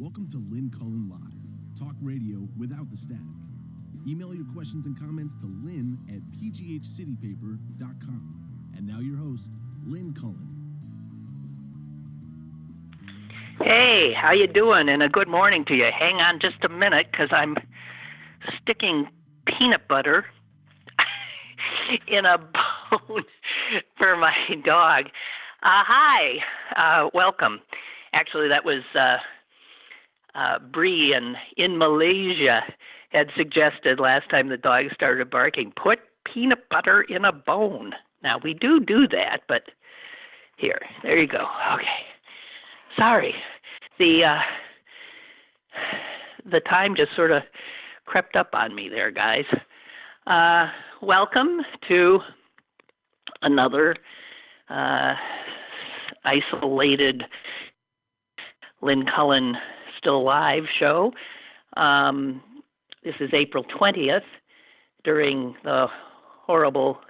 Welcome to Lynn Cullen Live, talk radio without the static. Email your questions and comments to lynn@pghcitypaper.com. And now your host, Lynn Cullen. Hey, how you doing? And a good morning to you. Hang on just a minute, because I'm sticking peanut butter in a bone for my dog. Hi, welcome. Actually, that was Bree in Malaysia had suggested last time the dog started barking, put peanut butter in a bone. Now, we do that, but here, there you go. Okay. Sorry. The time just sort of crept up on me there, guys. Welcome to another isolated Lynn Cullen Still Live show. This is April 20th during the horrible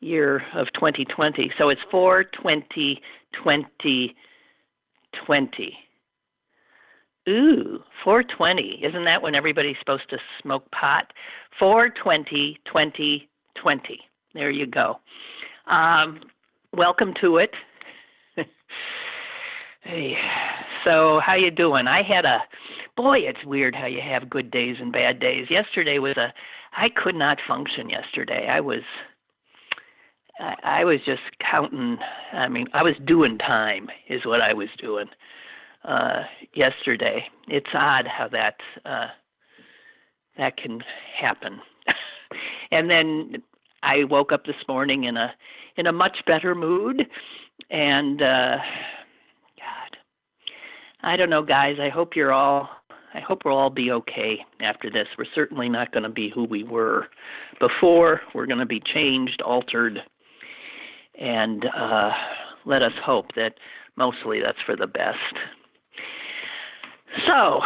year of 2020. So it's 4/20/2020. Ooh, 4/20. Isn't that when everybody's supposed to smoke pot? 4/20/2020. There you go. Welcome to it. Hey, so how you doing? Boy, it's weird how you have good days and bad days. Yesterday I could not function yesterday. I was just counting. I mean, I was doing time is what I was doing yesterday. It's odd how that can happen. And then I woke up this morning in a much better mood, and God, I don't know, guys. I hope we'll all be okay after this. We're certainly not going to be who we were before. We're going to be changed, altered, and let us hope that mostly that's for the best. So,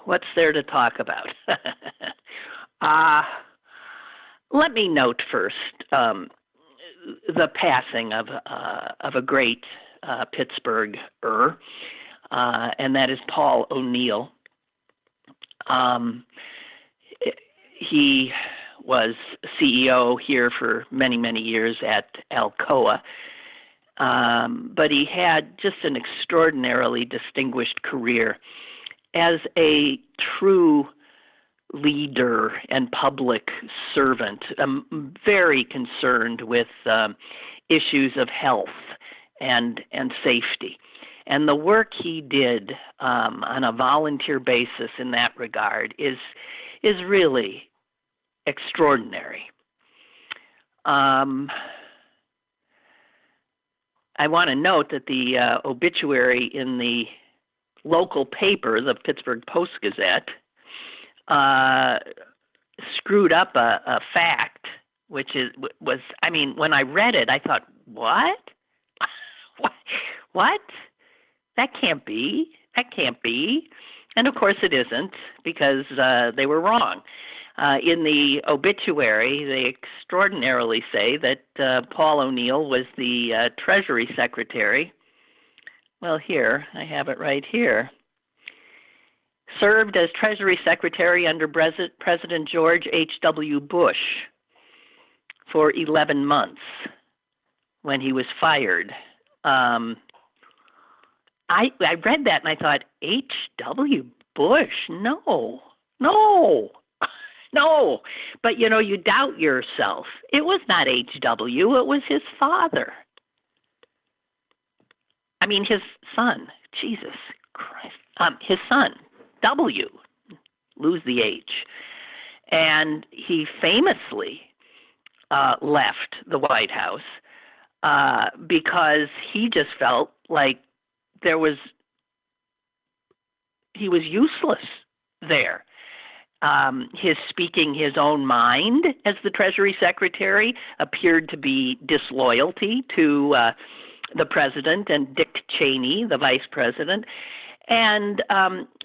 what's there to talk about? Let me note first the passing of a great Pittsburgher, and that is Paul O'Neill. He was CEO here for many, many years at Alcoa, but he had just an extraordinarily distinguished career as a true leader and public servant, very concerned with issues of health and safety. And the work he did on a volunteer basis in that regard is really extraordinary. I want to note that the obituary in the local paper, the Pittsburgh Post-Gazette, screwed up a fact, which was, I mean, when I read it, I thought, what? What? That can't be. And of course it isn't, because they were wrong. In the obituary, they extraordinarily say that Paul O'Neill was the Treasury Secretary. Well, here, I have it right here. Served as Treasury Secretary under President George H.W. Bush for 11 months when he was fired. I read that and I thought, H.W. Bush? No. But, you doubt yourself. It was not H.W., it was his father. I mean, his son. Jesus Christ. His son, W. Lose the H. And he famously left the White House because he just felt like he was useless there. His speaking his own mind as the Treasury Secretary appeared to be disloyalty to the president and Dick Cheney, the vice president. And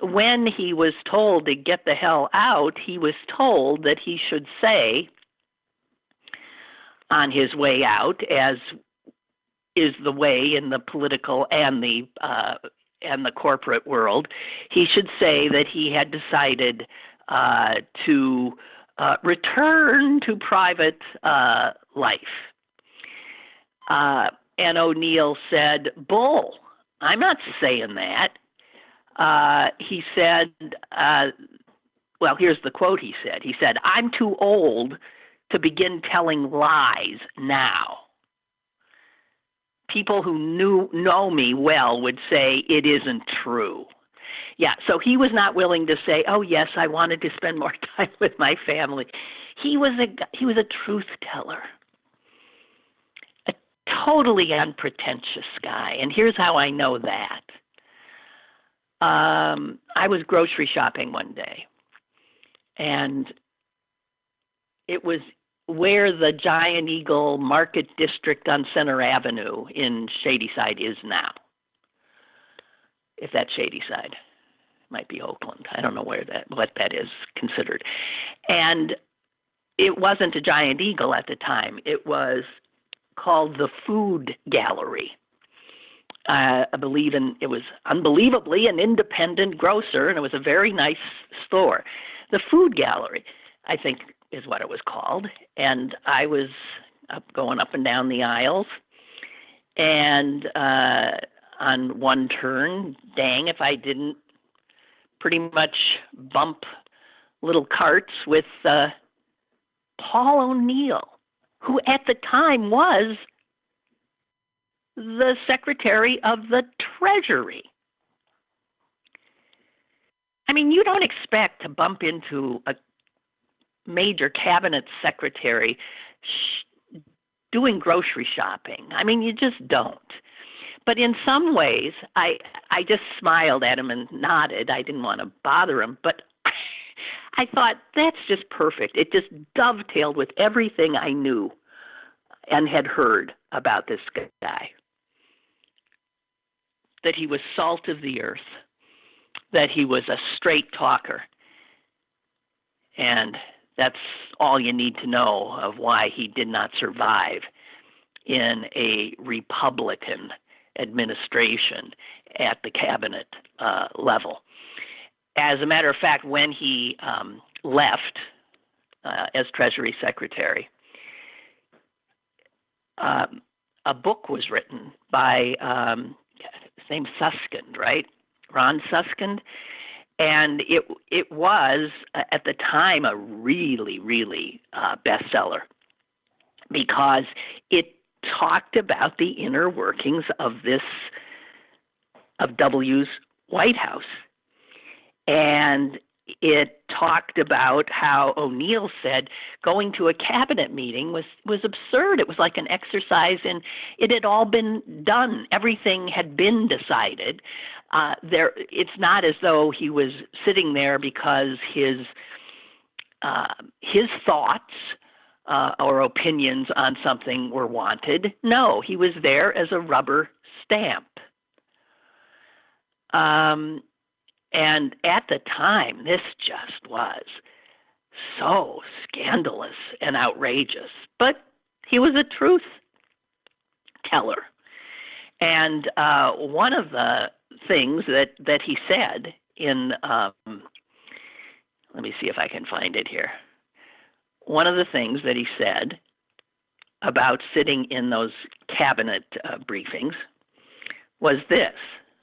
when he was told to get the hell out, he was told that he should say on his way out, as is the way in the political and the and the corporate world, he should say that he had decided to return to private life. And O'Neill said, "Bull, I'm not saying that." He said, well, here's the quote he said. He said, "I'm too old to begin telling lies now. People who know me well would say it isn't true." Yeah, so he was not willing to say, "Oh yes, I wanted to spend more time with my family." He was a truth teller, a totally unpretentious guy. And here's how I know that. I was grocery shopping one day, and it was where the Giant Eagle Market District on Center Avenue in Shadyside is now. If that's Shadyside, it might be Oakland. I don't know what that is considered. And it wasn't a Giant Eagle at the time. It was called the Food Gallery. I believe it was unbelievably an independent grocer, and it was a very nice store. The Food Gallery, I think, is what it was called. And I was going up and down the aisles, and on one turn, dang if I didn't pretty much bump little carts with Paul O'Neill, who at the time was the Secretary of the Treasury. I mean, you don't expect to bump into a major cabinet secretary doing grocery shopping. I mean, you just don't. But in some ways, I just smiled at him and nodded. I didn't want to bother him, but I thought, that's just perfect. It just dovetailed with everything I knew and had heard about this guy. That he was salt of the earth, that he was a straight talker. And that's all you need to know of why he did not survive in a Republican administration at the cabinet level. As a matter of fact, when he left as Treasury Secretary, a book was written by his name's Susskind, right? Ron Susskind. And it was, at the time, a really, really bestseller because it talked about the inner workings of W's White House. And it talked about how O'Neill said going to a cabinet meeting was absurd. It was like an exercise, and it had all been done. Everything had been decided. It's not as though he was sitting there because his thoughts or opinions on something were wanted. No, he was there as a rubber stamp. And at the time, this just was so scandalous and outrageous. But he was a truth teller. And one of the things that he said in, let me see if I can find it here. One of the things that he said about sitting in those cabinet briefings was this,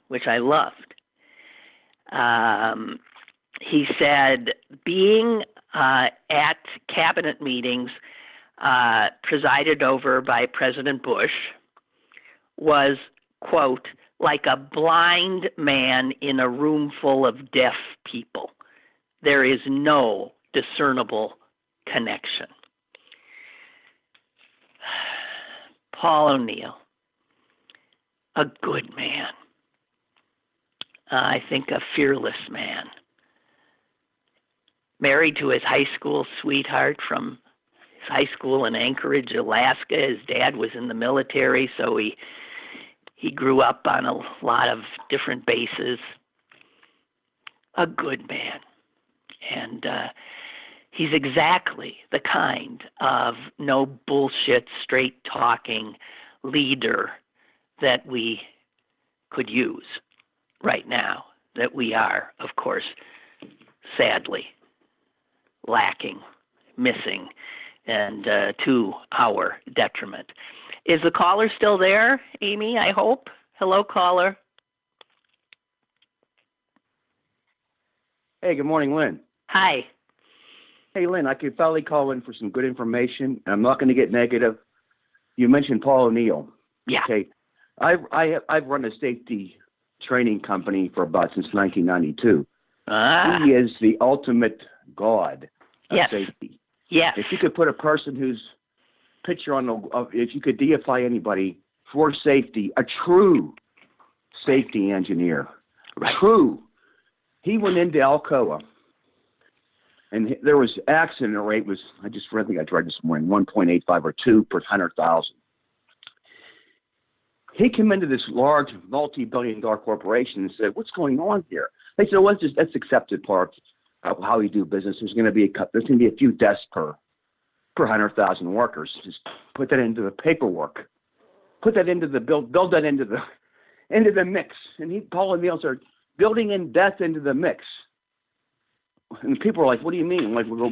which I loved. He said, being at cabinet meetings presided over by President Bush was, quote, like a blind man in a room full of deaf people. There is no discernible connection. Paul O'Neill, a good man. I think a fearless man. Married to his high school sweetheart from his high school in Anchorage, Alaska. His dad was in the military, so he grew up on a lot of different bases. A good man. And he's exactly the kind of no bullshit, straight talking leader that we could use. right now that we are, of course, sadly lacking, missing, and to our detriment. Is the caller still there, Amy, I hope? Hello, caller. Hey, good morning, Lynn. Hi. Hey, Lynn, I could probably call in for some good information, and I'm not going to get negative. You mentioned Paul O'Neill. Yeah. Okay. I've run a safety training company since 1992. He is the ultimate god of safety. Yes. If you could put a person whose picture if you could deify anybody for safety, a true safety engineer, right. True. He went into Alcoa, and there was accident rate was, I think I tried this morning, 1.85 or 2 per 100,000. He came into this large multi-billion-dollar corporation and said, "What's going on here?" They said, "Well, that's accepted part of how we do business. There's going to be a few deaths per 100,000 workers. Just put that into the paperwork. Put that into the build that into the mix." And Paul O'Neill started building in death into the mix. And people are like, "What do you mean?" Like, well,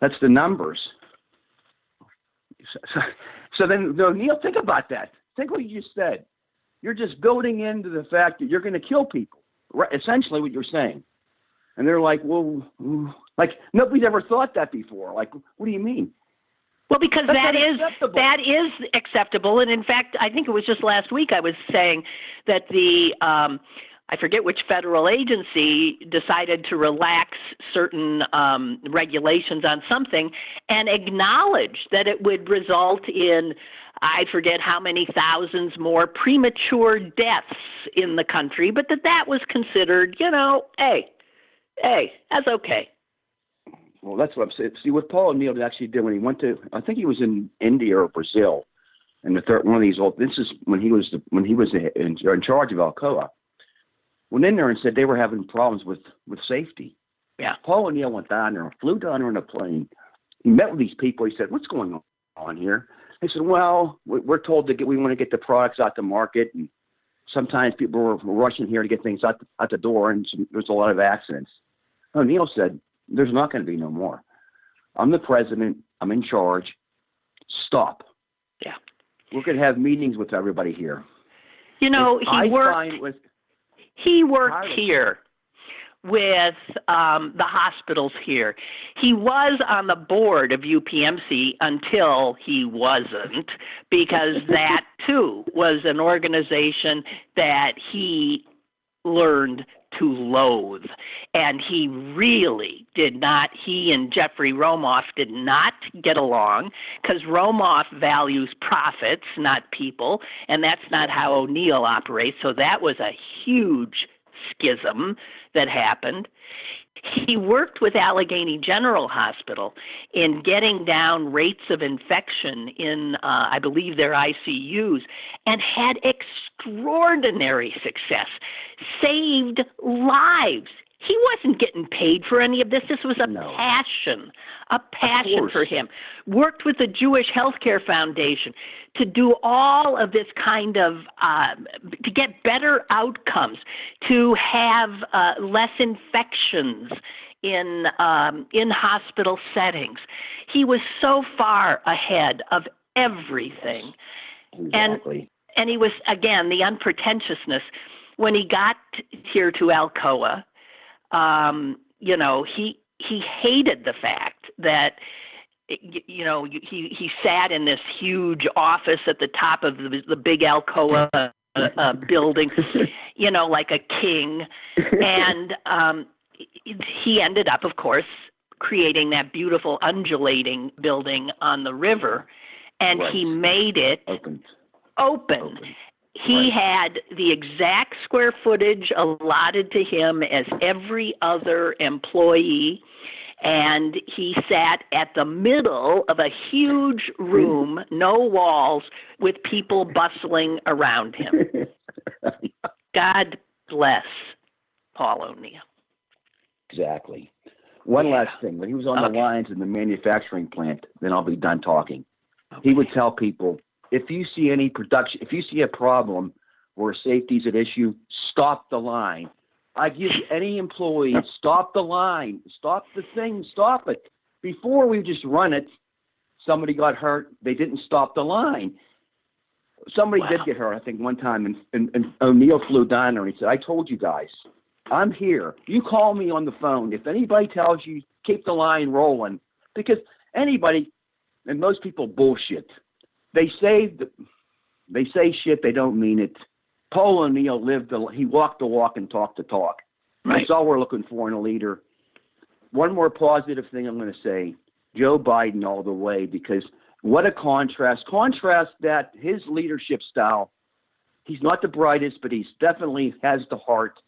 that's the numbers. So then O'Neill, think about that. Think what you just said. You're just building into the fact that you're going to kill people. Right, essentially what you're saying. And they're like, well, like nobody's ever thought that before. Like, what do you mean? Well, because that is acceptable. And in fact, I think it was just last week I was saying that I forget which federal agency decided to relax certain regulations on something and acknowledge that it would result in, I forget how many thousands more premature deaths in the country, but that was considered, hey, that's okay. Well, that's what I'm saying. See, what Paul O'Neill actually did when he went to, I think he was in India or Brazil, and one of these this is when he was in charge of Alcoa. Went in there and said they were having problems with safety. Yeah. Paul O'Neill went down there, flew down there in a plane. He met with these people. He said, "What's going on here?" They said, "Well, we're told we want to get the products out to market, and sometimes people were rushing here to get things out the door, and there's a lot of accidents." O'Neill said, "There's not going to be no more. I'm the president. I'm in charge. Stop." Yeah. We're going to have meetings with everybody here. He worked here with the hospitals here. He was on the board of UPMC until he wasn't, because that too was an organization that he learned to loathe. And he really did not, he and Jeffrey Romoff did not get along, because Romoff values profits, not people, and that's not how O'Neill operates. So that was a huge schism that happened. He worked with Allegheny General Hospital in getting down rates of infection in, I believe, their ICUs, and had extraordinary success, saved lives. He wasn't getting paid for any of this. This was a passion for him. Worked with the Jewish Healthcare Foundation to do all of this kind of, to get better outcomes, to have less infections in hospital settings. He was so far ahead of everything. Exactly. And he was, again, the unpretentiousness. When he got here to Alcoa, he hated the fact that, he sat in this huge office at the top of the big Alcoa building, like a king. And he ended up, of course, creating that beautiful undulating building on the river. And he made it open. He had the exact square footage allotted to him as every other employee, and he sat at the middle of a huge room, no walls, with people bustling around him. God bless Paul O'Neill. Exactly. One last thing. When he was on the lines in the manufacturing plant, then I'll be done talking. He would tell people, if you see any production, if you see a problem where safety is at issue, stop the line. I give any employee, stop the line, stop the thing, stop it. Before we just run it, somebody got hurt, they didn't stop the line. Somebody did get hurt, I think, one time, and O'Neill flew down there and he said, I told you guys, I'm here. You call me on the phone. If anybody tells you, keep the line rolling. Because anybody, and most people bullshit. They say shit, they don't mean it. Paul O'Neill he walked the walk and talked the talk. Right. That's all we're looking for in a leader. One more positive thing I'm going to say, Joe Biden all the way, because what a contrast. Contrast that his leadership style, he's not the brightest, but he's definitely has the heart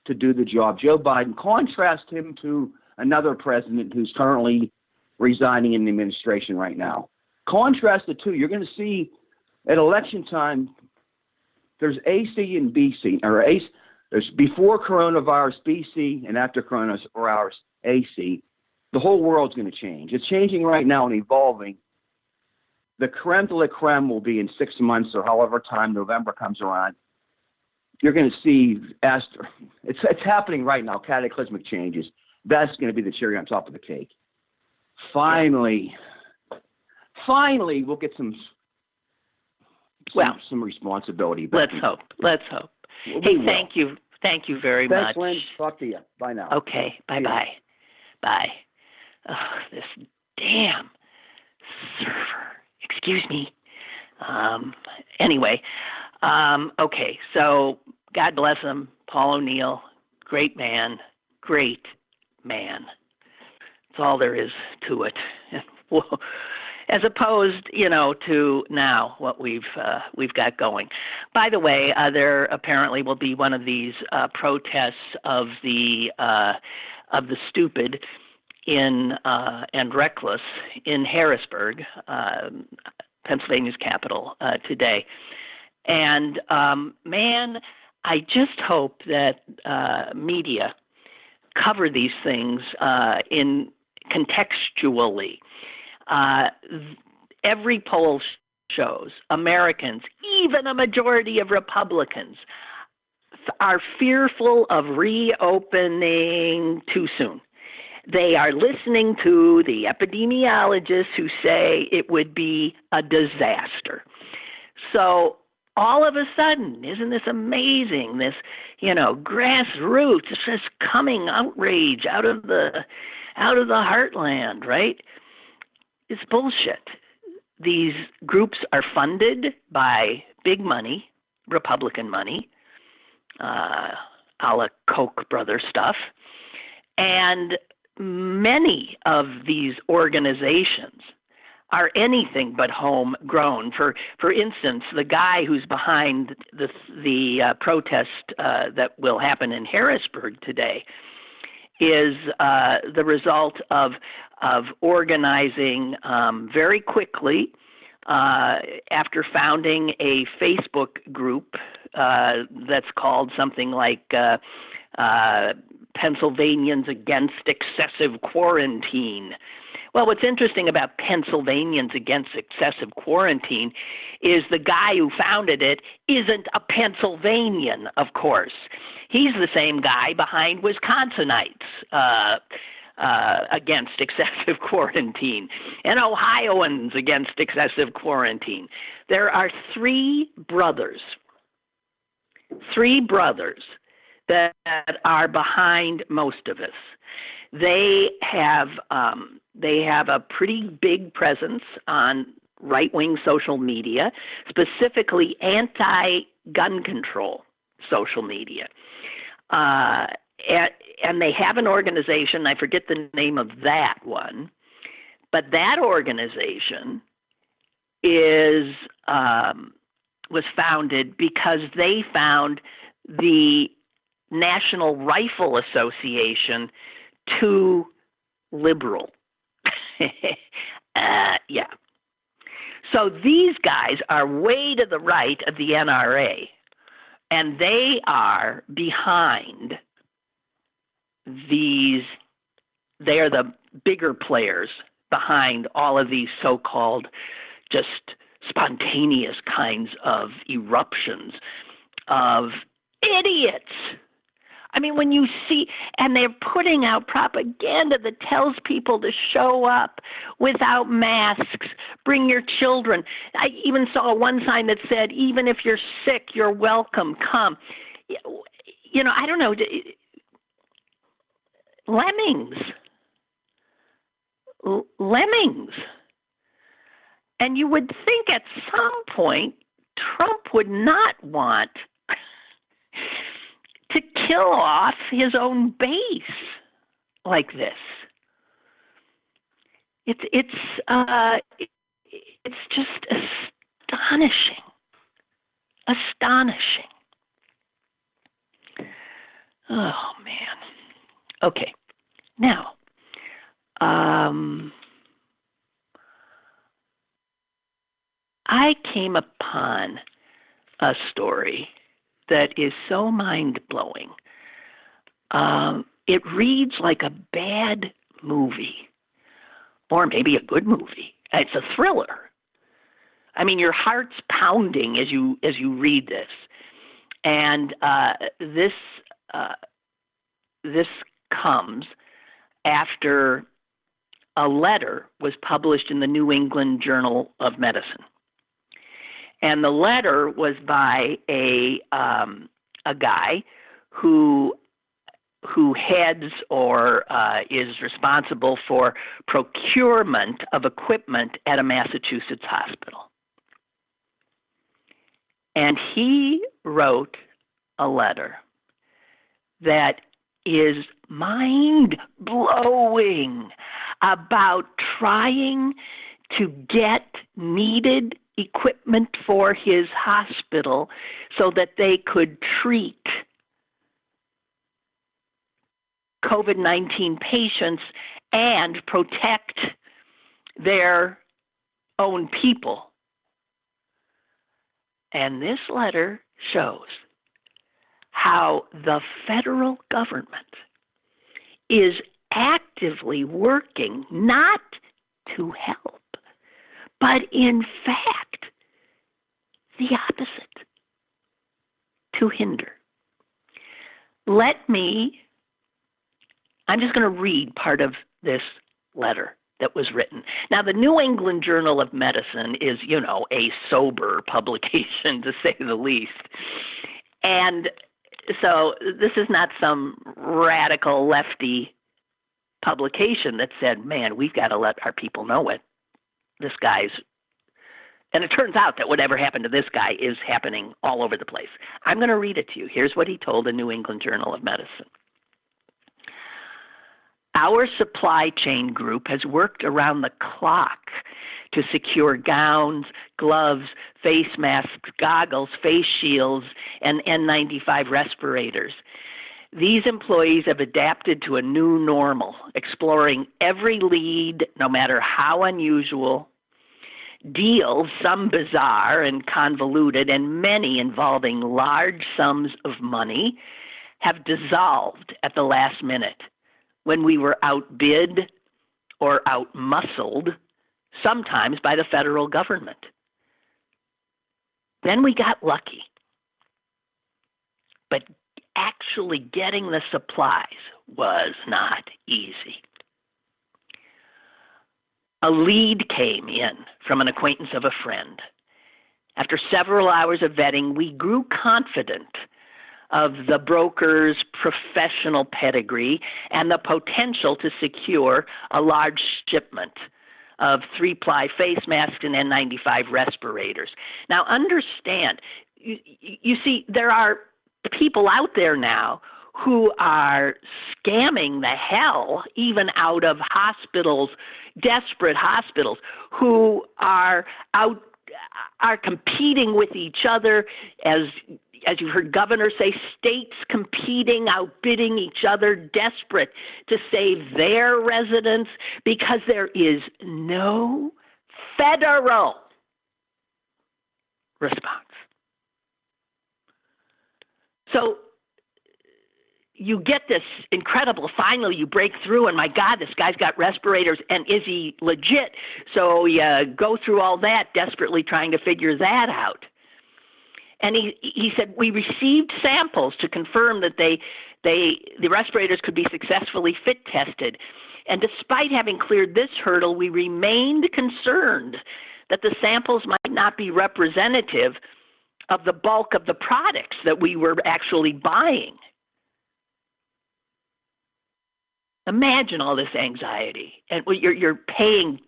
to do the job. Joe Biden, contrast him to another president who's currently resigning in the administration right now. Contrast the two. You're going to see at election time, there's AC and BC, or AC, there's before coronavirus BC and after coronavirus AC. The whole world's going to change. It's changing right now and evolving. The creme de la creme will be in 6 months or however time November comes around. You're going to see, it's happening right now, cataclysmic changes. That's going to be the cherry on top of the cake. Finally, we'll get some responsibility. Let's hope. Hey, thank you. Thank you very much. Thanks, Lynn. Talk to you. Bye now. Okay. Bye-bye. Bye. Oh, this damn server. Excuse me. Anyway, okay. So God bless him, Paul O'Neill. Great man. That's all there is to it. As opposed, to now what we've got going. By the way, there apparently will be one of these protests of the stupid and reckless in Harrisburg, Pennsylvania's capital, today. And man, I just hope that media cover these things in contextually. Every poll shows Americans, even a majority of Republicans, are fearful of reopening too soon. They are listening to the epidemiologists who say it would be a disaster. So all of a sudden, isn't this amazing? This, grassroots, it's just coming outrage out of the heartland, right? It's bullshit. These groups are funded by big money, Republican money, a la Koch brother stuff. And many of these organizations are anything but homegrown. For instance, the guy who's behind the protest that will happen in Harrisburg today is the result of organizing very quickly after founding a Facebook group that's called something like Pennsylvanians Against Excessive Quarantine. Well, what's interesting about Pennsylvanians Against Excessive Quarantine is the guy who founded it isn't a Pennsylvanian, of course. He's the same guy behind Wisconsinites against excessive quarantine and Ohioans against excessive quarantine. There are three brothers that are behind most of us. They have a pretty big presence on right-wing social media, specifically anti-gun control social media. And they have an organization, I forget the name of that one, but that organization was founded because they found the National Rifle Association too liberal. Yeah. So these guys are way to the right of the NRA, and they are behind these. They are the bigger players behind all of these so-called just spontaneous kinds of eruptions of idiots. I mean, when you see, and they're putting out propaganda that tells people to show up without masks, bring your children. I even saw one sign that said, even if you're sick, you're welcome, come. You know, I don't know, lemmings. And you would think at some point Trump would not want to kill off his own base like this. It's just astonishing. Oh man. Okay. Now, I came upon a story that is so mind-blowing. It reads like a bad movie, or maybe a good movie. It's a thriller. I mean, your heart's pounding as you read this, and this comes after a letter was published in the New England Journal of Medicine. And the letter was by a guy who heads or is responsible for procurement of equipment at a Massachusetts hospital. And he wrote a letter that is mind-blowing about trying to get needed equipment for his hospital so that they could treat COVID-19 patients and protect their own people. And this letter shows how the federal government is actively working not to help, but in fact, the opposite, to hinder. I'm just going to read part of this letter that was written. Now, the New England Journal of Medicine is, a sober publication, to say the least. And so this is not some radical lefty publication that said, man, we've got to let our people know what this guy's. And it turns out that whatever happened to this guy is happening all over the place. I'm going to read it to you. Here's what he told the New England Journal of Medicine. Our supply chain group has worked around the clock to secure gowns, gloves, face masks, goggles, face shields, and N95 respirators. These employees have adapted to a new normal, exploring every lead, no matter how unusual, deals, some bizarre and convoluted, and many involving large sums of money, have dissolved at the last minute when we were outbid or outmuscled, sometimes by the federal government. Then we got lucky. But actually getting the supplies was not easy. A lead came in from an acquaintance of a friend. After several hours of vetting, we grew confident of the broker's professional pedigree and the potential to secure a large shipment of 3-ply face masks and N95 respirators. Now, understand, you see, there are people out there now who are scamming the hell even out of hospitals, desperate hospitals, who are competing with each other, as you've heard governors say, states competing, outbidding each other, desperate to save their residents because there is no federal response. So you get this incredible, finally you break through, and my God, this guy's got respirators, and is he legit? So you go through all that, desperately trying to figure that out. And he said, we received samples to confirm that the respirators could be successfully fit tested. And despite having cleared this hurdle, we remained concerned that the samples might not be representative of the bulk of the products that we were actually buying. Imagine all this anxiety. And you're paying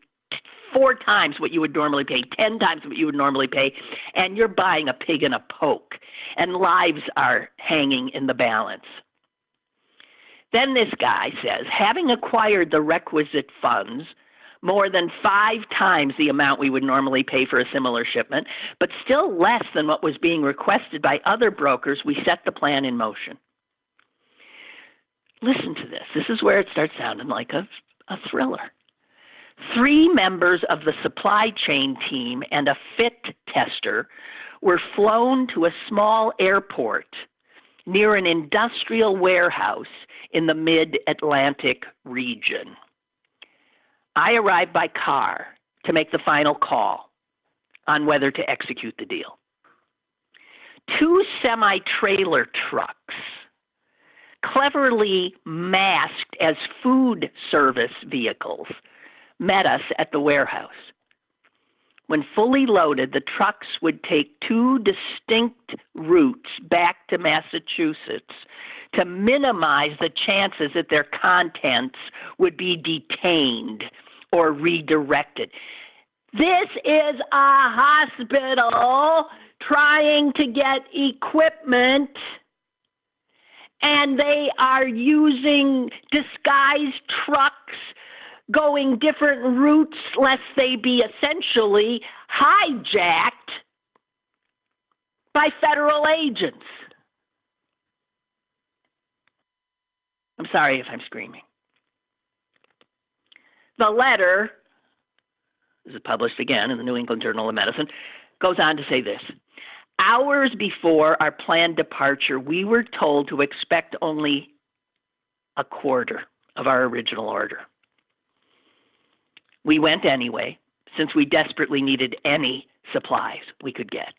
4 times what you would normally pay, 10 times what you would normally pay, and you're buying a pig in a poke, and lives are hanging in the balance. Then this guy says, having acquired the requisite funds, more than 5 times the amount we would normally pay for a similar shipment, but still less than what was being requested by other brokers, we set the plan in motion. Listen to this. This is where it starts sounding like a thriller. 3 members of the supply chain team and a fit tester were flown to a small airport near an industrial warehouse in the mid-Atlantic region. I arrived by car to make the final call on whether to execute the deal. 2 semi-trailer trucks, cleverly masked as food service vehicles, met us at the warehouse. When fully loaded, the trucks would take 2 distinct routes back to Massachusetts to minimize the chances that their contents would be detained or redirected. This is a hospital trying to get equipment, and they are using disguised trucks going different routes lest they be essentially hijacked by federal agents. I'm sorry if I'm screaming. The letter, this is published again in the New England Journal of Medicine, goes on to say this. Hours before our planned departure, we were told to expect only a quarter of our original order. We went anyway, since we desperately needed any supplies we could get.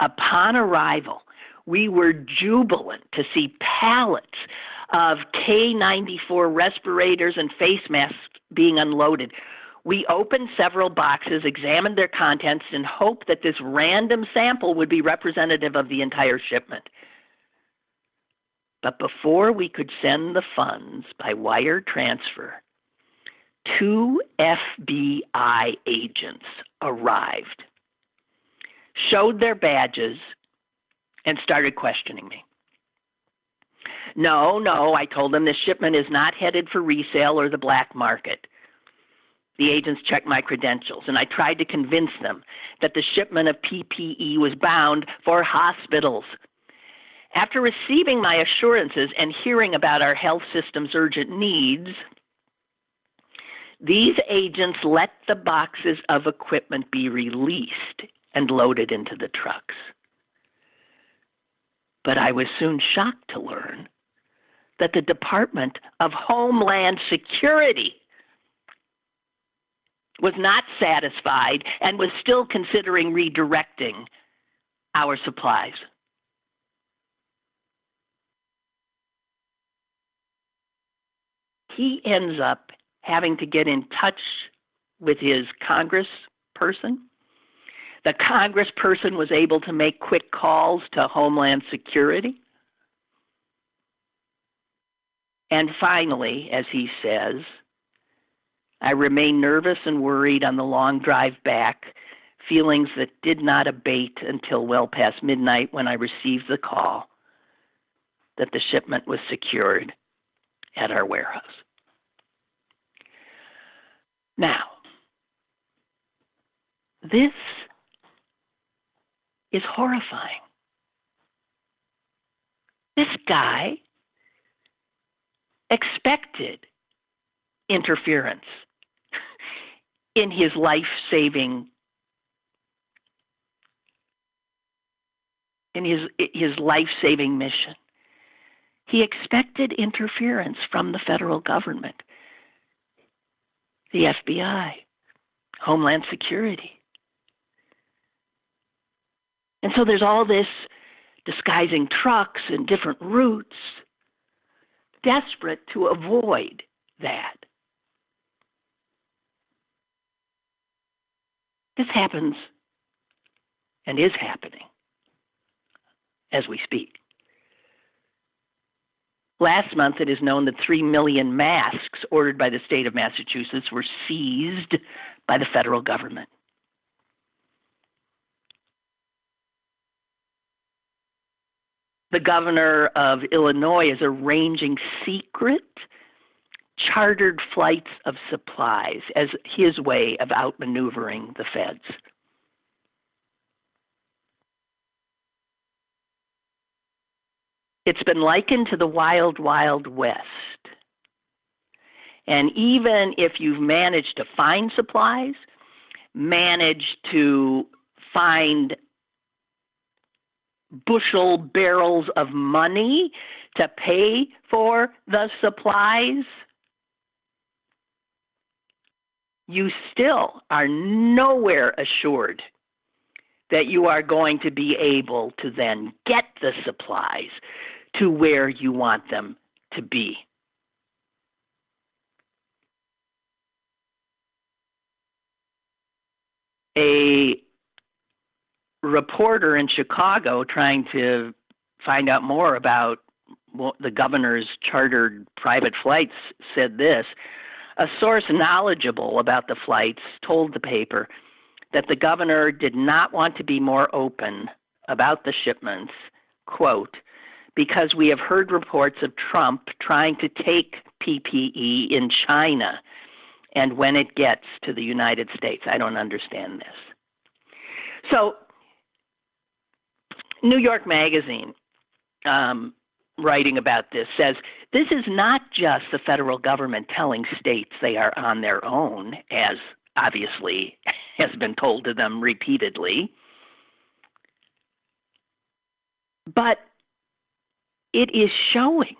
Upon arrival, we were jubilant to see pallets of K94 respirators and face masks being unloaded. We opened several boxes, examined their contents, and hoped that this random sample would be representative of the entire shipment. But before we could send the funds by wire transfer, 2 FBI agents arrived, showed their badges, and started questioning me. No, I told them this shipment is not headed for resale or the black market. The agents checked my credentials, and I tried to convince them that the shipment of PPE was bound for hospitals. After receiving my assurances and hearing about our health system's urgent needs, these agents let the boxes of equipment be released and loaded into the trucks. But I was soon shocked to learn that the Department of Homeland Security was not satisfied and was still considering redirecting our supplies. He ends up having to get in touch with his congressperson. The congressperson was able to make quick calls to Homeland Security. And finally, as he says, I remain nervous and worried on the long drive back, feelings that did not abate until well past midnight when I received the call that the shipment was secured at our warehouse. Now, this is horrifying. This guy expected interference in his life-saving mission. He expected interference from the federal government, the FBI, Homeland Security. And so there's all this disguising trucks and different routes, desperate to avoid that. This happens and is happening as we speak. Last month, it is known that 3 million masks ordered by the state of Massachusetts were seized by the federal government. The governor of Illinois is arranging secret, chartered flights of supplies as his way of outmaneuvering the feds. It's been likened to the Wild, Wild West. And even if you've managed to find supplies, managed to find bushel barrels of money to pay for the supplies, you still are nowhere assured that you are going to be able to then get the supplies to where you want them to be. A reporter in Chicago trying to find out more about the governor's chartered private flights said this: a source knowledgeable about the flights told the paper that the governor did not want to be more open about the shipments, quote, because we have heard reports of Trump trying to take PPE in China, and when it gets to the United States. I don't understand this. So, New York Magazine, writing about this, says this is not just the federal government telling states they are on their own, as obviously has been told to them repeatedly, but it is showing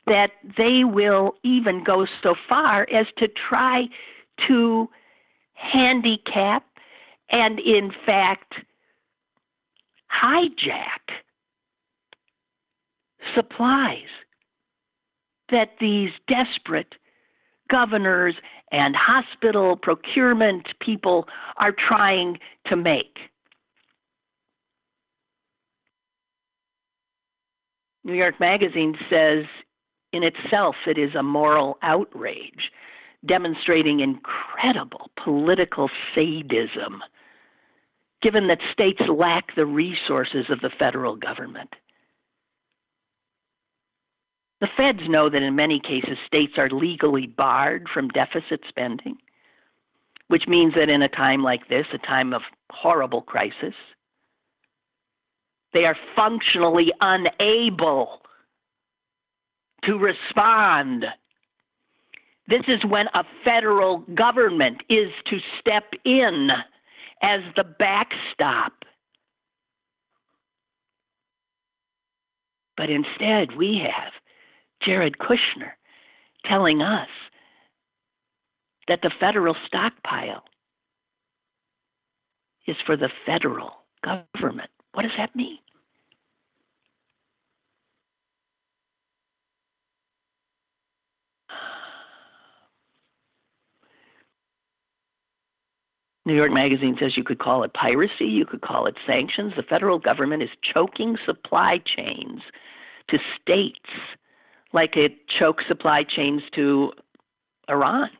that they will even go so far as to try to handicap and, in fact, hijack supplies that these desperate governors and hospital procurement people are trying to make. New York Magazine says, in itself, it is a moral outrage, demonstrating incredible political sadism, given that states lack the resources of the federal government. The feds know that in many cases, states are legally barred from deficit spending, which means that in a time like this, a time of horrible crisis, they are functionally unable to respond. This is when a federal government is to step in as the backstop. But instead, we have Jared Kushner telling us that the federal stockpile is for the federal government. What does that mean? New York Magazine says you could call it piracy, you could call it sanctions. The federal government is choking supply chains to states like it chokes supply chains to Iran.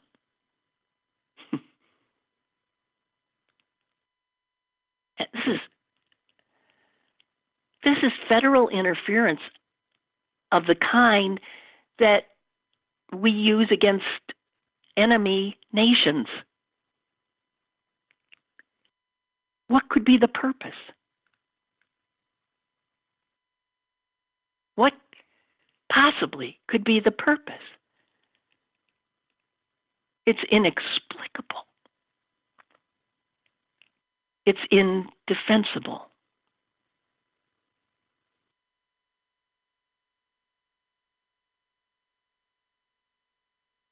This is federal interference of the kind that we use against enemy nations. What could be the purpose? What possibly could be the purpose? It's inexplicable. It's indefensible.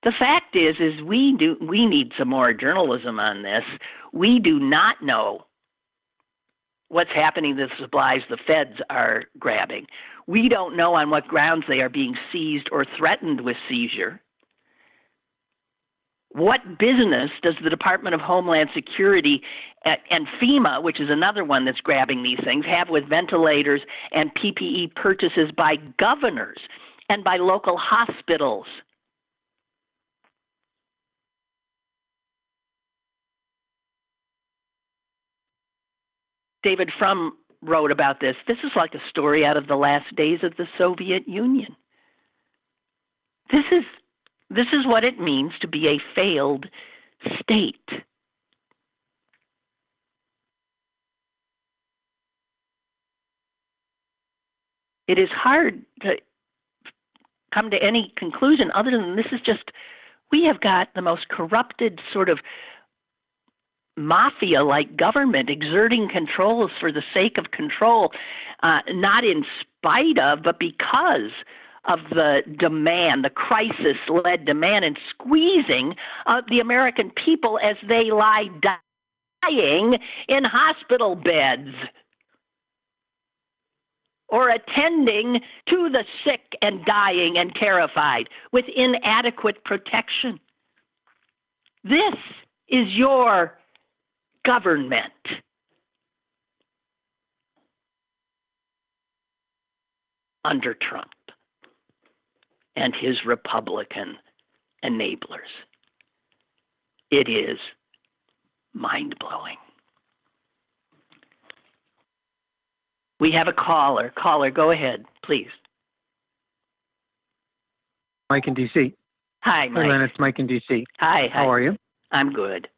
The fact is we need some more journalism on this. We do not know what's happening to the supplies the feds are grabbing. We don't know on what grounds they are being seized or threatened with seizure. What business does the Department of Homeland Security and FEMA, which is another one that's grabbing these things, have with ventilators and PPE purchases by governors and by local hospitals? David Frum wrote about this. This is like a story out of the last days of the Soviet Union. This is what it means to be a failed state. It is hard to come to any conclusion other than this is just, we have got the most corrupted sort of mafia-like government exerting controls for the sake of control, not in spite of, but because of the demand, the crisis-led demand and squeezing the American people as they lie dying in hospital beds or attending to the sick and dying and terrified with inadequate protection. This is your government. Under Trump and his Republican enablers. It is mind-blowing. We have a caller. Caller, go ahead, please. Mike in D.C. Hi, Mike. Hey, Lynn, it's Mike in D.C. Hi. How are you? I'm good.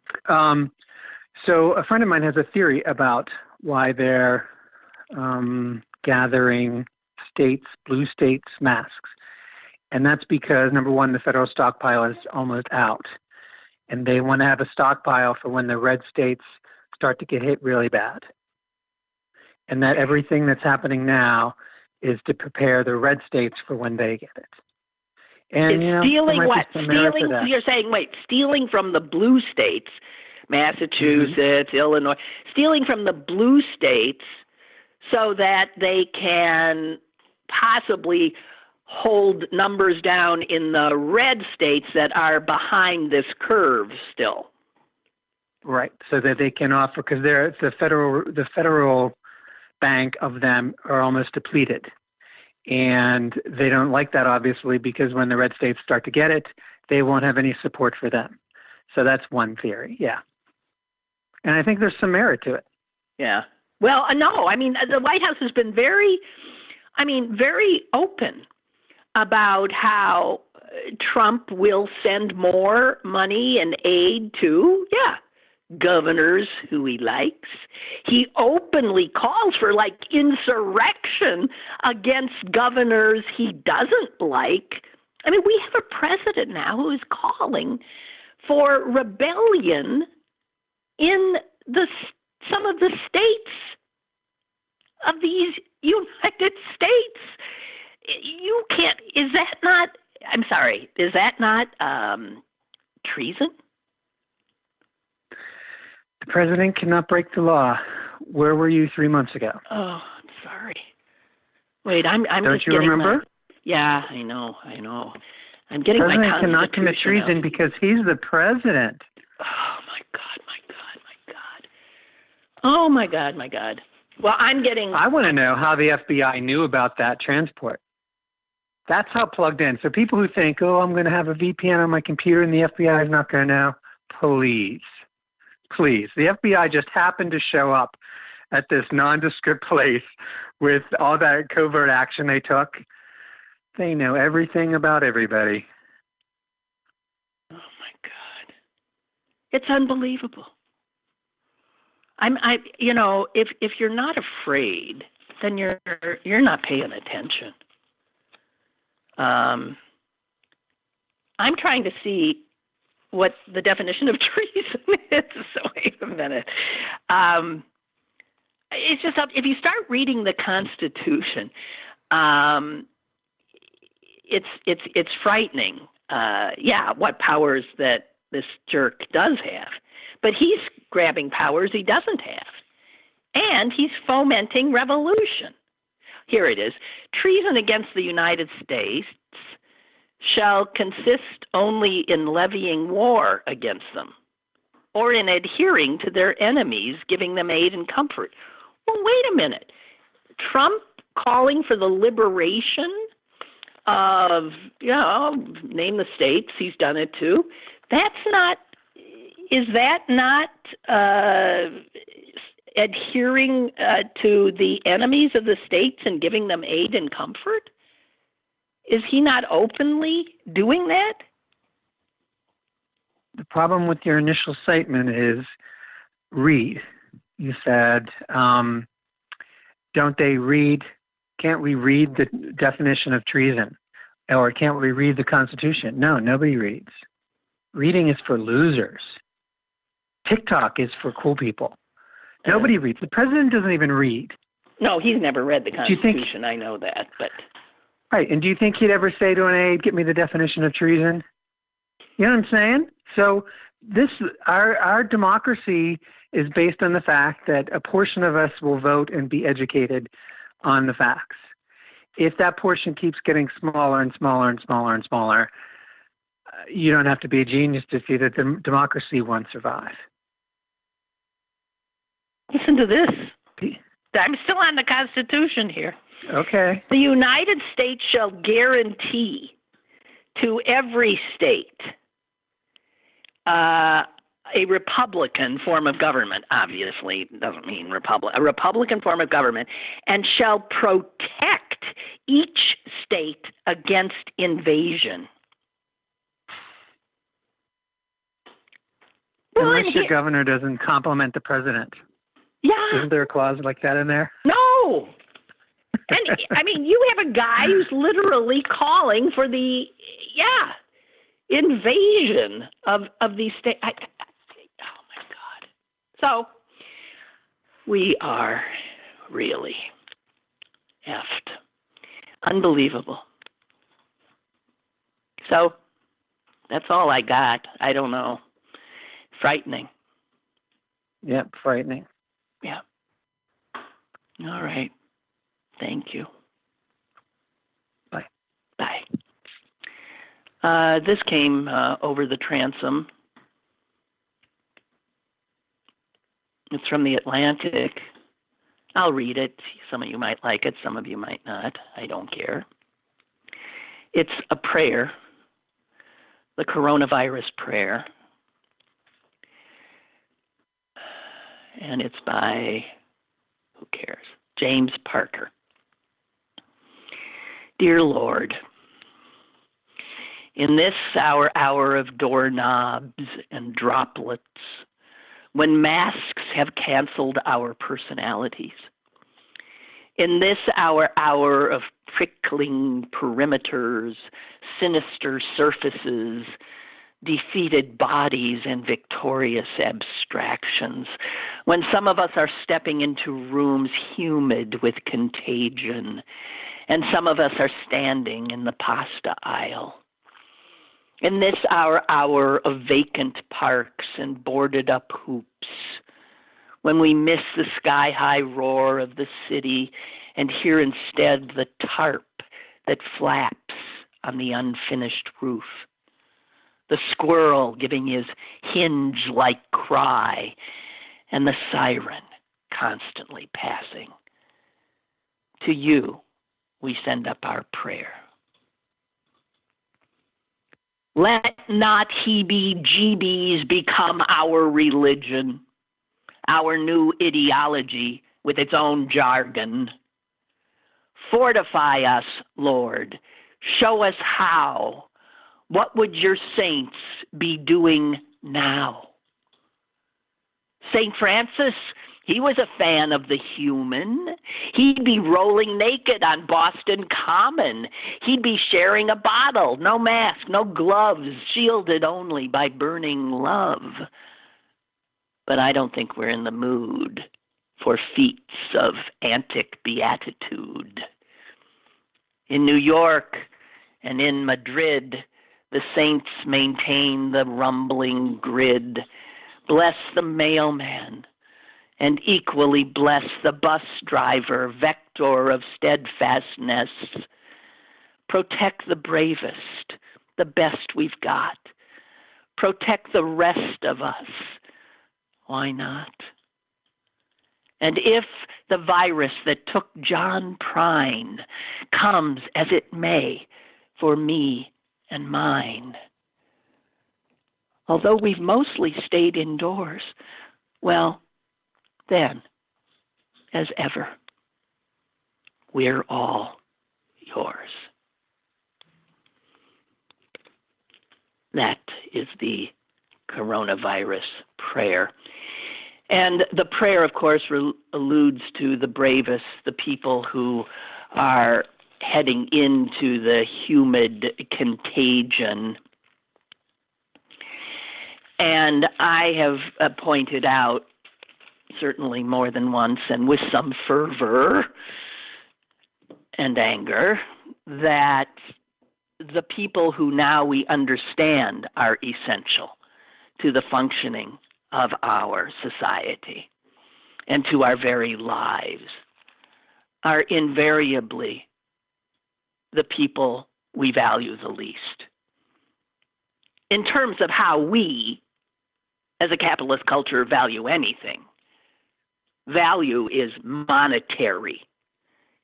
So a friend of mine has a theory about why they're gathering blue states masks. And that's because, number one, the federal stockpile is almost out. And they want to have a stockpile for when the red states start to get hit really bad. And that everything that's happening now is to prepare the red states for when they get it. And stealing what? Stealing, you're saying, stealing from the blue states, Massachusetts, Illinois, stealing from the blue states so that they can possibly hold numbers down in the red states that are behind this curve still. Right, so that they can offer, because the federal bank of them are almost depleted. And they don't like that, obviously, because when the red states start to get it, they won't have any support for them. So that's one theory, yeah. And I think there's some merit to it. Yeah. Well, no, I mean, the White House has been very open about how Trump will send more money and aid to, governors who he likes. He openly calls for insurrection against governors he doesn't like. I mean, we have a president now who is calling for rebellion in some of the states of these United States. You can't, is that not treason? The president cannot break the law. Where were you 3 months ago? Oh, I'm sorry. Wait, I'm Don't just you remember? Yeah, I know. I'm getting my president Constitution cannot commit treason out. because he's the president. Oh, my God. Oh, my God. Well, I want to know how the FBI knew about that transport. That's how plugged in. So people who think, I'm going to have a VPN on my computer and the FBI is not going to know, please. The FBI just happened to show up at this nondescript place with all that covert action they took. They know everything about everybody. Oh, my God. It's unbelievable. If you're not afraid, then you're not paying attention. I'm trying to see what the definition of treason is. So wait a minute. It's just if you start reading the Constitution, it's frightening. What powers that this jerk does have, but he's grabbing powers he doesn't have. and he's fomenting revolution. Here it is. Treason against the United States shall consist only in levying war against them or in adhering to their enemies, giving them aid and comfort. Well, wait a minute. Trump calling for the liberation of, name the states, he's done it too. Is that not adhering to the enemies of the states and giving them aid and comfort? Is he not openly doing that? The problem with your initial statement is read. You said, don't they read? Can't we read the definition of treason? Or can't we read the Constitution? No, nobody reads. Reading is for losers. TikTok is for cool people. Nobody reads. The president doesn't even read. No, he's never read the Constitution. I know that, but... Right, and do you think he'd ever say to an aide, get me the definition of treason? You know what I'm saying? So our democracy is based on the fact that a portion of us will vote and be educated on the facts. If that portion keeps getting smaller and smaller and smaller and smaller, you don't have to be a genius to see that the democracy won't survive. Listen to this. I'm still on the Constitution here. Okay. The United States shall guarantee to every state a Republican form of government, obviously doesn't mean a Republican form of government, and shall protect each state against invasion. Unless your governor doesn't compliment the president. Yeah. Isn't there a clause like that in there? No. And, I mean, you have a guy who's literally calling for the, invasion of these states. Oh, my God. So, we are really effed. Unbelievable. So, that's all I got. I don't know. Frightening. Yep, frightening. Yeah. All right. Thank you. Bye. Bye. This came over the transom. It's from the Atlantic. I'll read it. Some of you might like it. Some of you might not. I don't care. It's a prayer, the coronavirus prayer. And it's by, who cares, James Parker. Dear Lord, in this our hour of doorknobs and droplets, when masks have canceled our personalities, in this our hour of prickling perimeters, sinister surfaces, defeated bodies and victorious abstractions, when some of us are stepping into rooms humid with contagion, and some of us are standing in the pasta aisle. In this our hour of vacant parks and boarded up hoops, when we miss the sky-high roar of the city and hear instead the tarp that flaps on the unfinished roof, the squirrel giving his hinge-like cry, and the siren constantly passing. To you, we send up our prayer. Let not heebie-jeebies become our religion, our new ideology with its own jargon. Fortify us, Lord. Show us how. What would your saints be doing now? St. Francis, he was a fan of the human. He'd be rolling naked on Boston Common. He'd be sharing a bottle, no mask, no gloves, shielded only by burning love. But I don't think we're in the mood for feats of antic beatitude. In New York and in Madrid, the saints maintain the rumbling grid. Bless the mailman and equally bless the bus driver, vector of steadfastness. Protect the bravest, the best we've got. Protect the rest of us. Why not? And if the virus that took John Prine comes as it may for me and mine, although we've mostly stayed indoors, well, then, as ever, we're all yours. That is the coronavirus prayer. And the prayer, of course, alludes to the bravest, the people who are heading into the humid contagion. And I have pointed out, certainly more than once and with some fervor and anger, that the people who now we understand are essential to the functioning of our society and to our very lives are invariably the people we value the least. In terms of how we, as a capitalist culture, value anything, value is monetary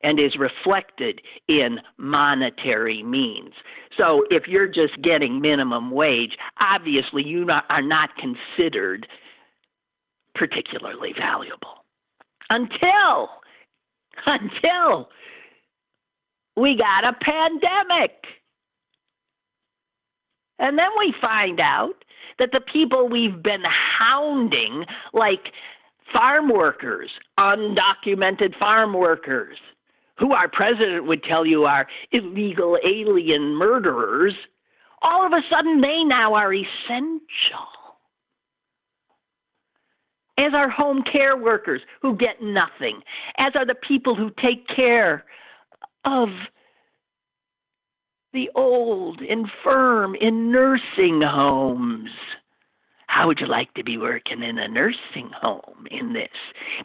and is reflected in monetary means. So if you're just getting minimum wage, obviously you are not considered particularly valuable. Until we got a pandemic. And then we find out that the people we've been hounding, like farm workers, undocumented farm workers, who our president would tell you are illegal alien murderers, all of a sudden they now are essential. As are home care workers who get nothing, as are the people who take care of the old, infirm, in nursing homes. How would you like to be working in a nursing home in this?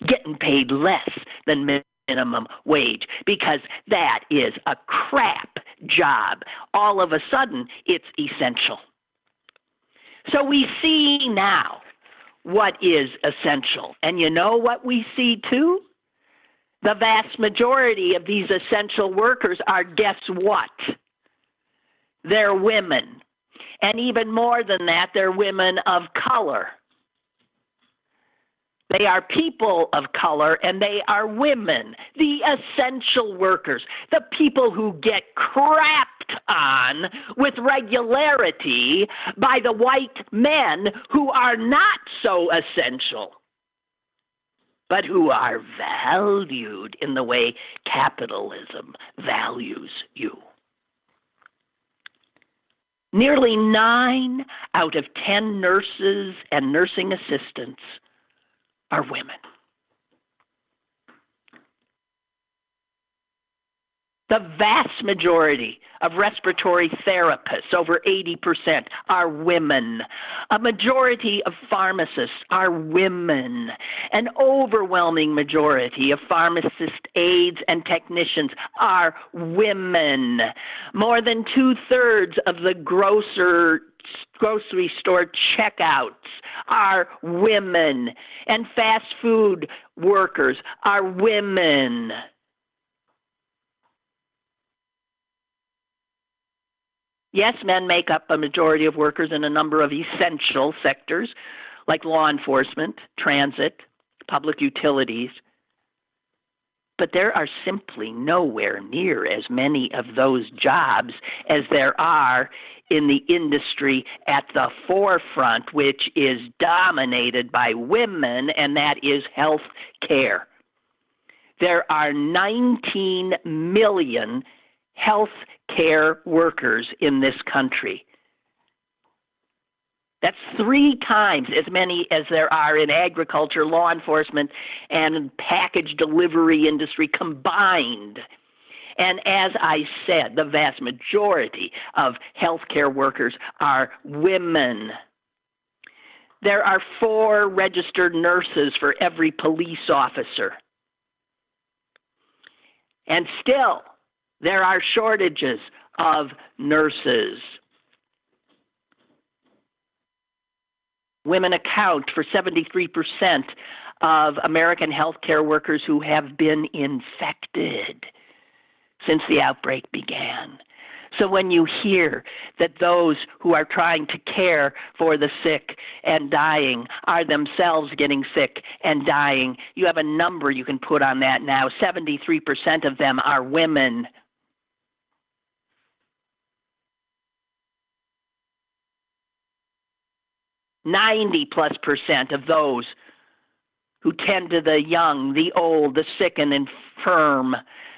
Getting paid less than minimum wage, because that is a crap job. All of a sudden, it's essential. So we see now what is essential. And you know what we see too? The vast majority of these essential workers are, guess what? They're women. And even more than that, they're women of color. They are people of color, and they are women, the essential workers, the people who get crapped on with regularity by the white men who are not so essential, but who are valued in the way capitalism values you. Nearly 9 out of 10 nurses and nursing assistants are women. The vast majority of respiratory therapists, over 80%, are women. A majority of pharmacists are women. An overwhelming majority of pharmacists, aides, and technicians are women. More than 2/3 of the grocery store checkouts are women, and fast food workers are women. Yes, men make up a majority of workers in a number of essential sectors, like law enforcement, transit, public utilities. But there are simply nowhere near as many of those jobs as there are in the industry at the forefront, which is dominated by women, and that is health care. There are 19 million health care workers in this country. That's 3 times as many as there are in agriculture, law enforcement, and package delivery industry combined. And as I said, the vast majority of healthcare workers are women. there are 4 registered nurses for every police officer. And still, there are shortages of nurses. Women account for 73% of American healthcare workers who have been infected since the outbreak began. So when you hear that those who are trying to care for the sick and dying are themselves getting sick and dying, you have a number you can put on that now. 73% of them are women. +90% of those who tend to the young, the old, the sick and infirm,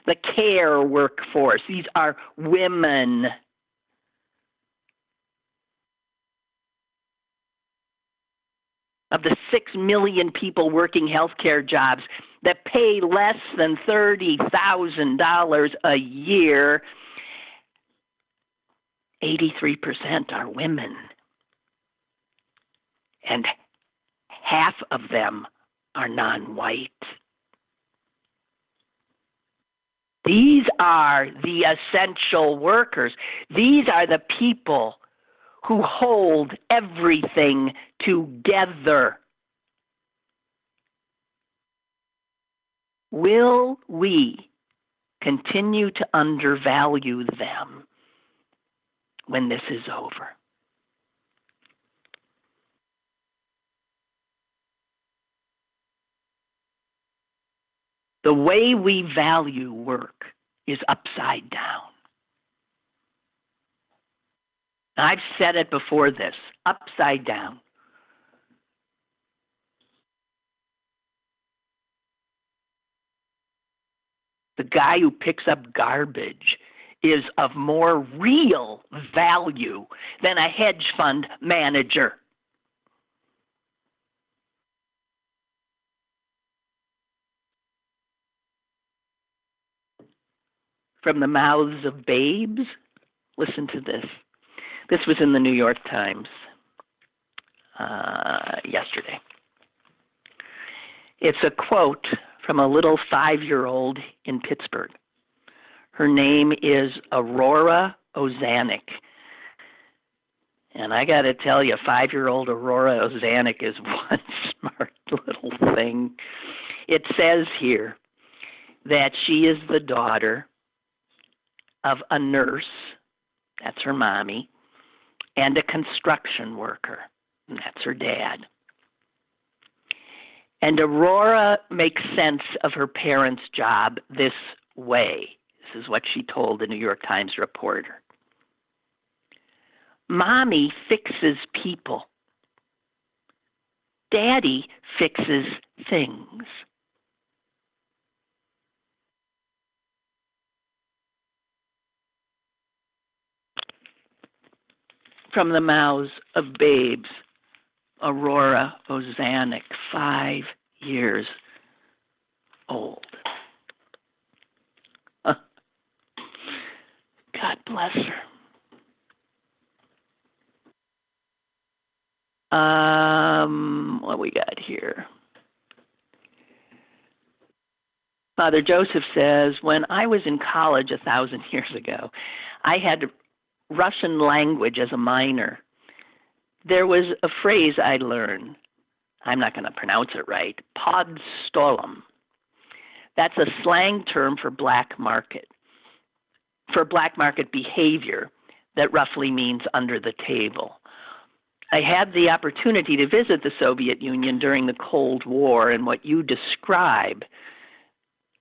the care workforce. These are women. Of the 6 million people working healthcare jobs that pay less than $30,000 a year, 83% are women. And half of them are non-white. These are the essential workers. These are the people who hold everything together. Will we continue to undervalue them when this is over? The way we value work is upside down. I've said it before this, upside down. The guy who picks up garbage is of more real value than a hedge fund manager. From the mouths of babes, listen to this. This was in the New York Times yesterday. It's a quote from a little 5-year-old in Pittsburgh. Her name is Aurora Ozanek. And I got to tell you, 5-year-old Aurora Ozanek is one smart little thing. It says here that she is the daughter of a nurse, that's her mommy, and a construction worker, and that's her dad. And Aurora makes sense of her parents' job this way. This is what she told the New York Times reporter. Mommy fixes people. Daddy fixes things. From the mouths of babes, Aurora Ozanek, 5 years old. God bless her. What we got here? Father Joseph says, when I was in college 1,000 years ago, I had Russian language as a minor. There was a phrase I learned. I'm not going to pronounce it right. Podstolom. That's a slang term for black market behavior that roughly means under the table. I had the opportunity to visit the Soviet Union during the Cold War, and what you describe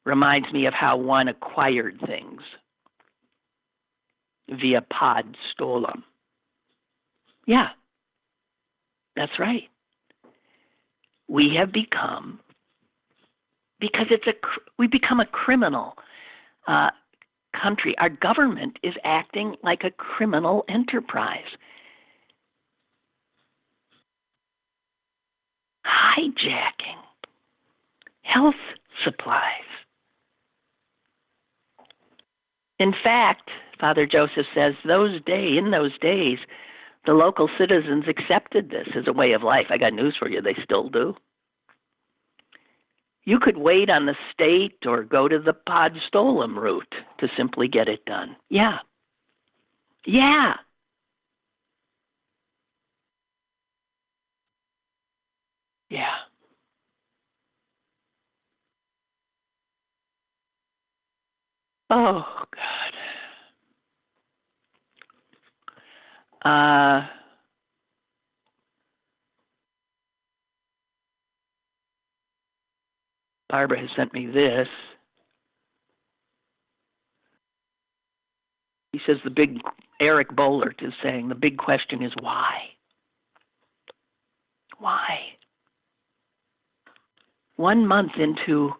reminds me of how one acquired things via podstolom. Yeah, that's right. We have become, because we become a criminal country. Our government is acting like a criminal enterprise. Hijacking health supplies. In fact, Father Joseph says, in those days, The local citizens accepted this as a way of life. I got news for you, they still do. You could wait on the state or go to the pod stolum route to simply get it done. Yeah. Yeah. Yeah. Oh, God. Barbara has sent me this. He says Eric Bollert is saying the big question is why? Why? 1 month into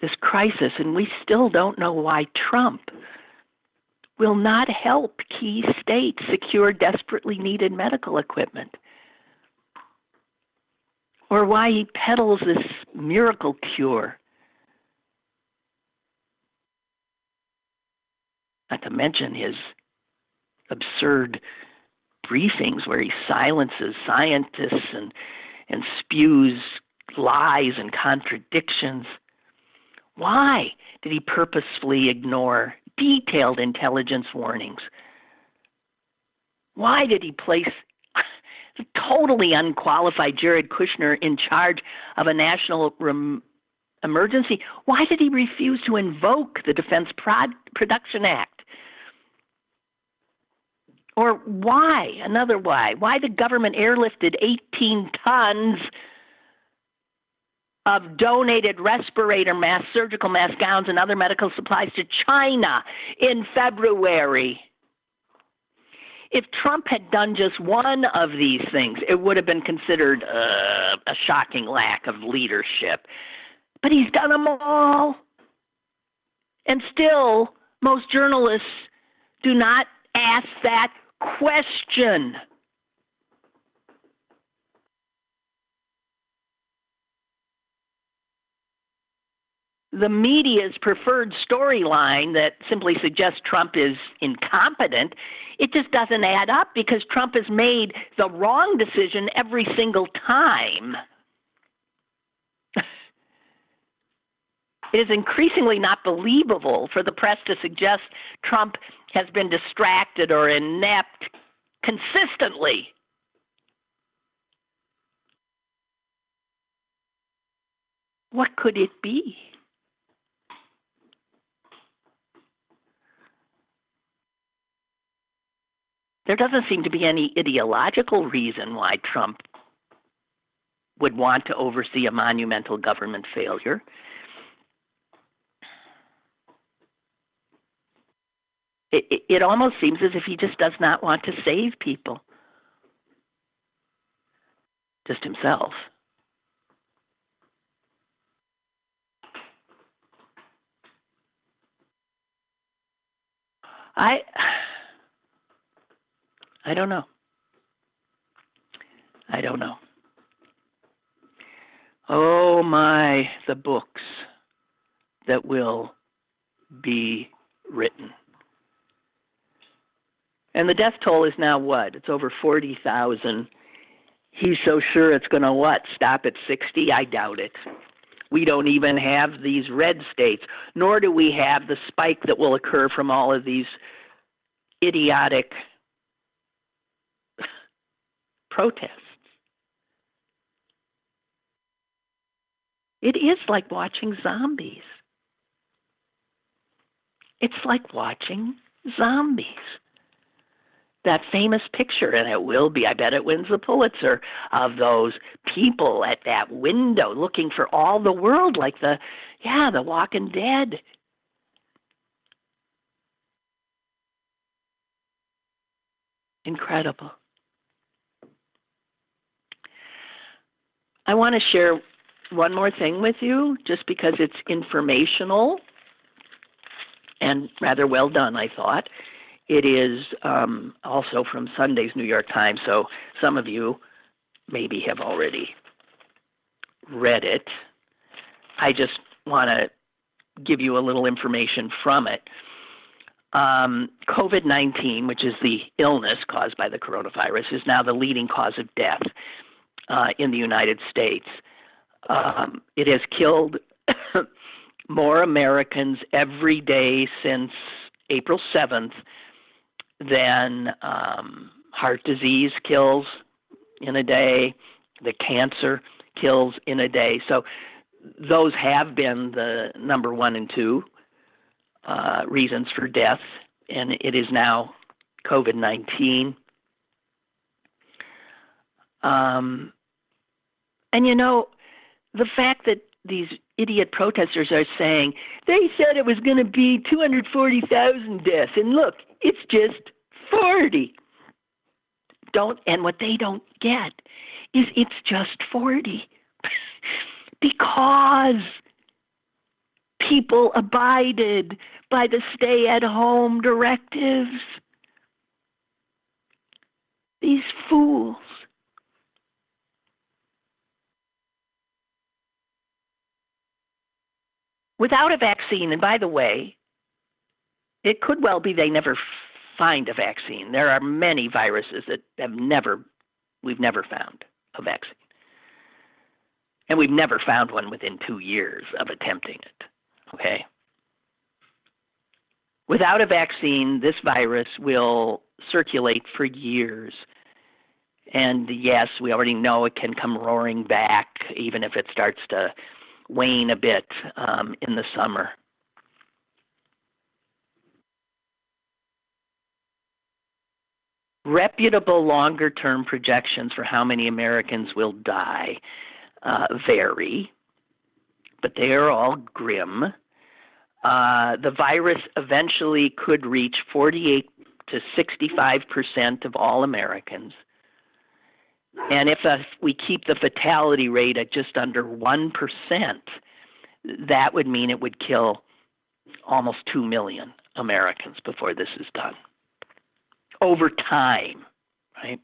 this crisis, and we still don't know why Trump will not help key states secure desperately needed medical equipment, or why he peddles this miracle cure. Not to mention his absurd briefings where he silences scientists and spews lies and contradictions. Why did he purposefully ignore detailed intelligence warnings? Why did he place the totally unqualified Jared Kushner in charge of a national emergency? Why did he refuse to invoke the Defense Production Act? Or why the government airlifted 18 tons of donated respirator masks, surgical mask gowns, and other medical supplies to China in February? If Trump had done just one of these things, it would have been considered a shocking lack of leadership. But he's done them all. And still, most journalists do not ask that question. The media's preferred storyline that simply suggests Trump is incompetent, it just doesn't add up because Trump has made the wrong decision every single time. It is increasingly not believable for the press to suggest Trump has been distracted or inept consistently. What could it be? There doesn't seem to be any ideological reason why Trump would want to oversee a monumental government failure. It almost seems as if he just does not want to save people. Just himself. I don't know. I don't know. Oh my, the books that will be written. And the death toll is now what? It's over 40,000. He's so sure it's going to what? Stop at 60? I doubt it. We don't even have these red states, nor do we have the spike that will occur from all of these idiotic protests. It is like watching zombies. It's like watching zombies. That famous picture, and it will be, I bet it wins the Pulitzer, of those people at that window looking for all the world like the Walking Dead. Incredible. I want to share one more thing with you, just because it's informational and rather well done, I thought. It is also from Sunday's New York Times, so some of you maybe have already read it. I just want to give you a little information from it. COVID-19, which is the illness caused by the coronavirus, is now the leading cause of death in the United States. It has killed more Americans every day since April 7th than heart disease kills in a day, the cancer kills in a day. So those have been the number 1 and 2 reasons for death, and it is now COVID-19. And the fact that these idiot protesters are saying, they said it was going to be 240,000 deaths, and look, it's just 40. And what they don't get is it's just 40 because people abided by the stay-at-home directives. These fools. Without a vaccine, and by the way, it could well be they never find a vaccine. There are many viruses that we've never found a vaccine. And we've never found one within 2 years of attempting it, okay? Without a vaccine, this virus will circulate for years. And yes, we already know it can come roaring back, even if it starts to wane a bit in the summer. Reputable longer-term projections for how many Americans will die vary, but they are all grim. The virus eventually could reach 48 to 65% of all Americans. And if we keep the fatality rate at just under 1%, that would mean it would kill almost 2 million Americans before this is done. Over time, right?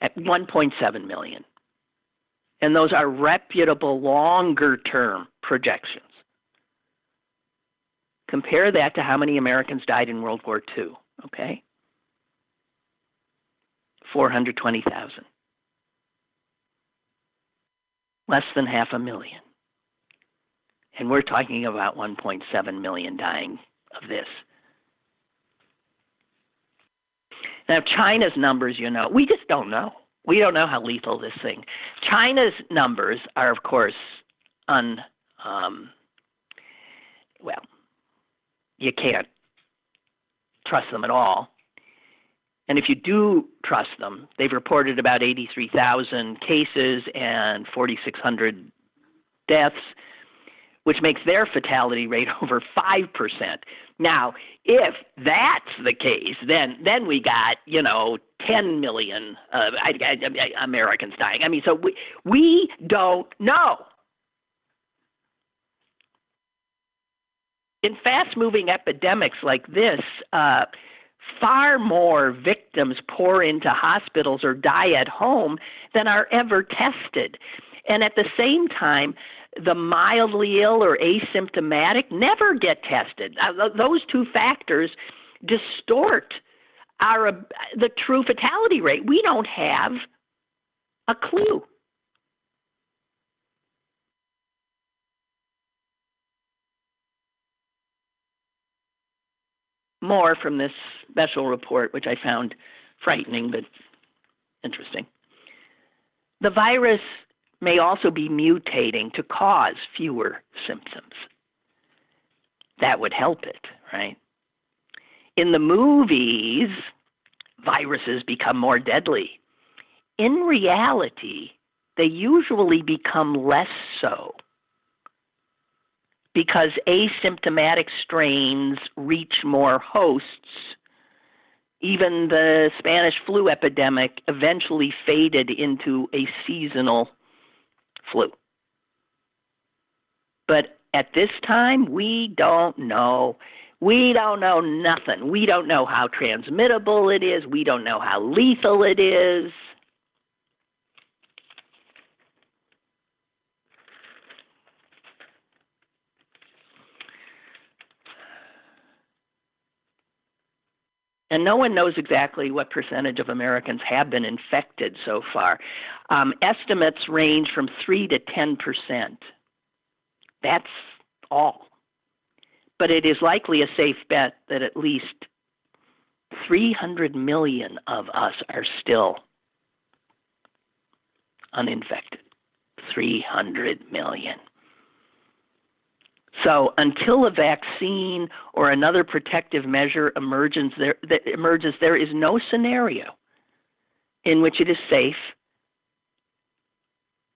At 1.7 million. And those are reputable longer-term projections. Compare that to how many Americans died in World War II, okay? 420,000. Less than 500,000. And we're talking about 1.7 million dying of this. Now, China's numbers, we just don't know. We don't know how lethal this thing. China's numbers are, of course, you can't trust them at all. And if you do trust them, they've reported about 83,000 cases and 4,600 deaths, which makes their fatality rate over 5%. Now, if that's the case, then we got, 10 million Americans dying. I mean, so we don't know. In fast-moving epidemics like this, far more victims pour into hospitals or die at home than are ever tested. And at the same time, the mildly ill or asymptomatic never get tested. Those two factors distort the true fatality rate. We don't have a clue. More from this special report, which I found frightening but interesting. The virus may also be mutating to cause fewer symptoms. That would help it, right? In the movies, viruses become more deadly. In reality, they usually become less so because asymptomatic strains reach more hosts. Even the Spanish flu epidemic eventually faded into a seasonal flu. But at this time, we don't know. We don't know nothing. We don't know how transmittable it is. We don't know how lethal it is. and no one knows exactly what percentage of Americans have been infected so far. Estimates range from 3 to 10%. That's all. But it is likely a safe bet that at least 300 million of us are still uninfected. 300 million. So until a vaccine or another protective measure emerges, there is no scenario in which it is safe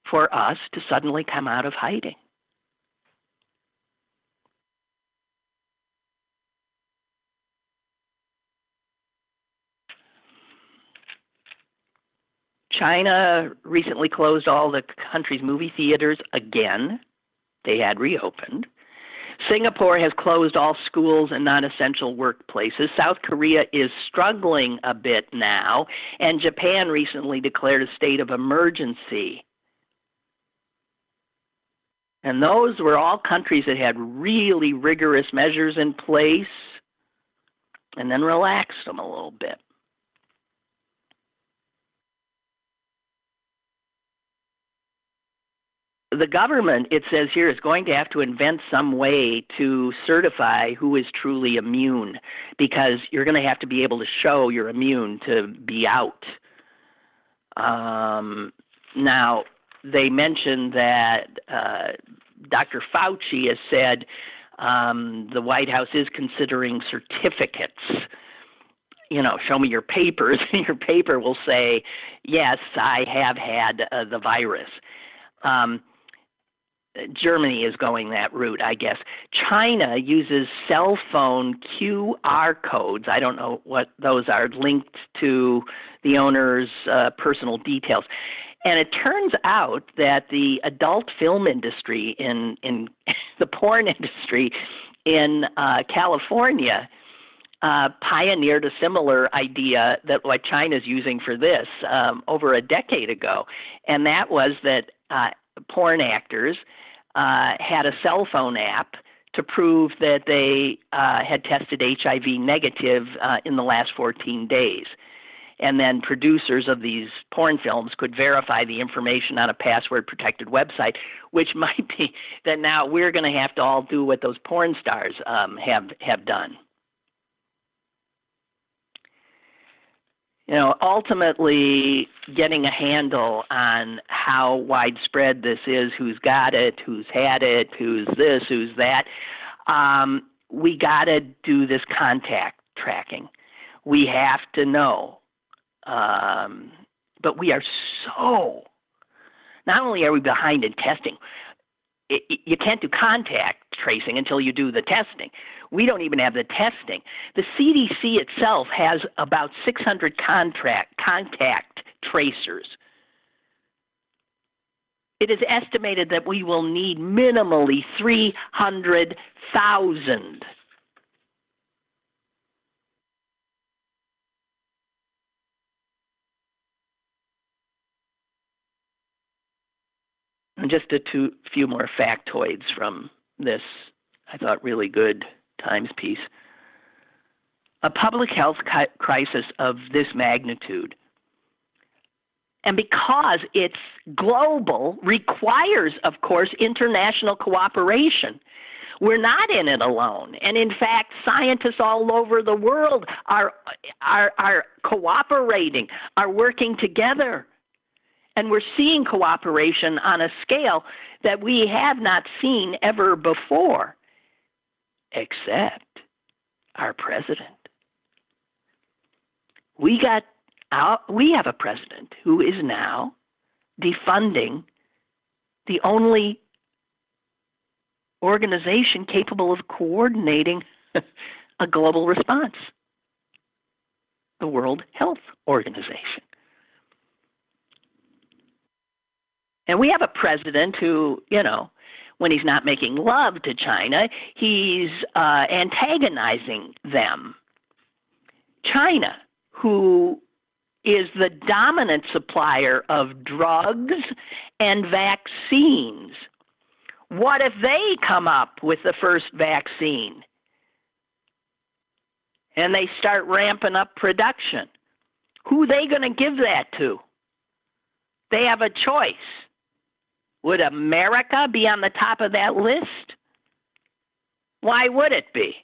for us to suddenly come out of hiding. China recently closed all the country's movie theaters again. They had reopened. Singapore has closed all schools and non-essential workplaces. South Korea is struggling a bit now, and Japan recently declared a state of emergency. And those were all countries that had really rigorous measures in place and then relaxed them a little bit. The government, it says here, is going to have to invent some way to certify who is truly immune, because you're going to have to be able to show you're immune to be out. Now, they mentioned that Dr. Fauci has said the White House is considering certificates. You know, show me your papers, and your paper will say, yes, I have had the virus. Germany is going that route, I guess. China uses cell phone QR codes. I don't know what those are, linked to the owner's personal details. And it turns out that the adult film industry in the porn industry in California pioneered a similar idea that what China's using for this over a decade ago. And that was that porn actors had a cell phone app to prove that they had tested HIV negative in the last 14 days. And then producers of these porn films could verify the information on a password-protected website, which might be that now we're going to have to all do what those porn stars have done. You know, ultimately getting a handle on how widespread this is, who's got it, who's had it, who's this, who's that, we got to do this contact tracking. We have to know. But we are so, not only are we behind in testing, you can't do contact tracing until you do the testing. We don't even have the testing. The CDC itself has about 600 contact tracers. It is estimated that we will need minimally 300,000. And just a few more factoids from this, I thought, really good Times piece. A public health crisis of this magnitude, and because it's global, requires, of course, international cooperation. We're not in it alone. And in fact, scientists all over the world are cooperating, are working together. And we're seeing cooperation on a scale that we have not seen ever before, except our president. We have a president who is now defunding the only organization capable of coordinating a global response, the World Health Organization. And we have a president who, you know, when he's not making love to China, he's antagonizing them. China, who is the dominant supplier of drugs and vaccines. What if they come up with the first vaccine? and they start ramping up production. Who are they going to give that to? They have a choice. Would America be on the top of that list? Why would it be?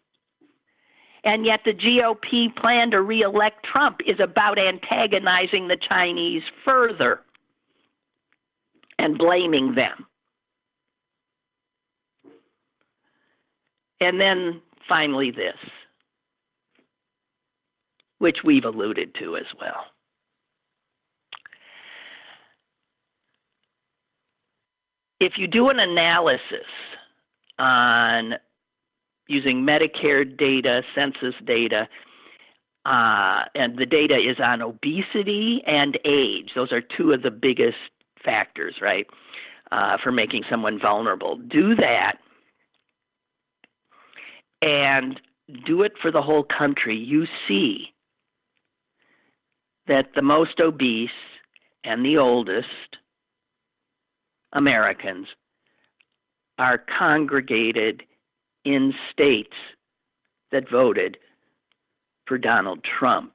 And yet the GOP plan to re-elect Trump is about antagonizing the Chinese further and blaming them. And then finally this, which we've alluded to as well. If you do an analysis on using Medicare data, census data, and the data is on obesity and age. Those are two of the biggest factors, right, for making someone vulnerable. Do that and do it for the whole country. You see that the most obese and the oldest Americans are congregated in states that voted for Donald Trump.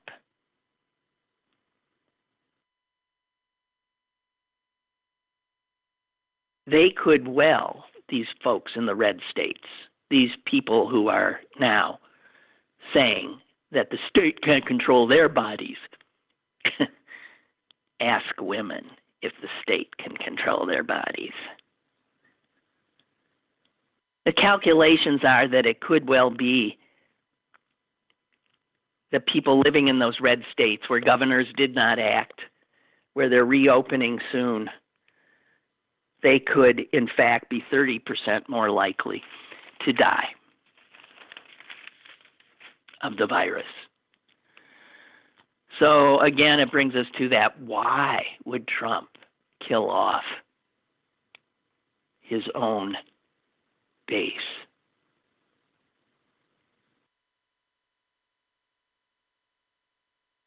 They could well, these folks in the red states, these people who are now saying that the state can't control their bodies, ask women if the state can control their bodies. The calculations are that it could well be the people living in those red states where governors did not act, where they're reopening soon, they could, in fact, be 30% more likely to die of the virus. So, again, it brings us to that, why would Trump kill off his own base?